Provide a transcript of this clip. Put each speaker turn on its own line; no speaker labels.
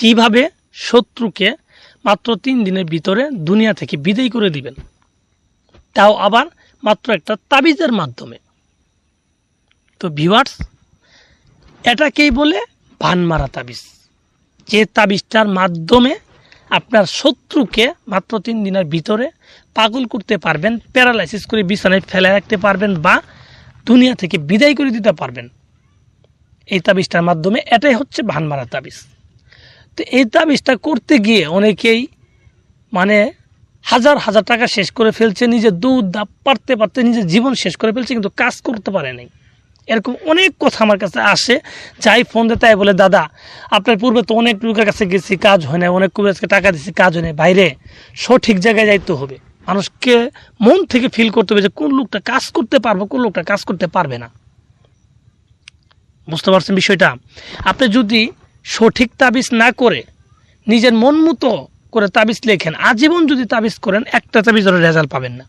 কিভাবে শত্রুকে মাত্র 3 দিনের ভিতরে দুনিয়া থেকে বিদায় করে দিবেন, তাও আবার মাত্র একটা তাবিজের মাধ্যমে। তো ভিউয়ার্স, এটাকেই বলে ভানমারা তাবিজ। যে তাবিজটার মাধ্যমে আপনার শত্রুকে মাত্র 3 দিনের ভিতরে পাগল করতে পারবেন, প্যারালাইসিস করে বিছানায় ফেলে রাখতে পারবেন বা দুনিয়া থেকে বিদায় করে দিতে পারবেন এই তাবিজটার মাধ্যমে। এটাই হচ্ছে ভানমারা তাবিজ। তো এই তাবিজটা করতে গিয়ে অনেকেই মানে হাজার হাজার টাকা শেষ করে ফেলছে, নিজের দুধ দাপ পারতে পারতে নিজের জীবন শেষ করে ফেলছে, কিন্তু কাজ করতে পারে নাই। এরকম অনেক কথা আমার কাছে আসে, যাই ফোন দিতে তাই বলে, দাদা আপনার পূর্বে তো অনেক লোকের কাছে গেছি, কাজ হয় না, অনেক কবিরাজকে টাকা দিচ্ছি, কাজ হয় না। বাইরে সঠিক জায়গায় যাইতে হবে, মানুষকে মন থেকে ফিল করতে হবে যে কোন লোকটা কাজ করতে পারবে, কোন লোকটা কাজ করতে পারবে না। বুঝতে পারছেন বিষয়টা? আপনি যদি সঠিক তাবিজ না করে নিজের মন মতো করে তাবিজ লেখেন, আজীবন যদি তাবিজ করেন, একটা তাবিজের রেজাল্ট পাবেন না।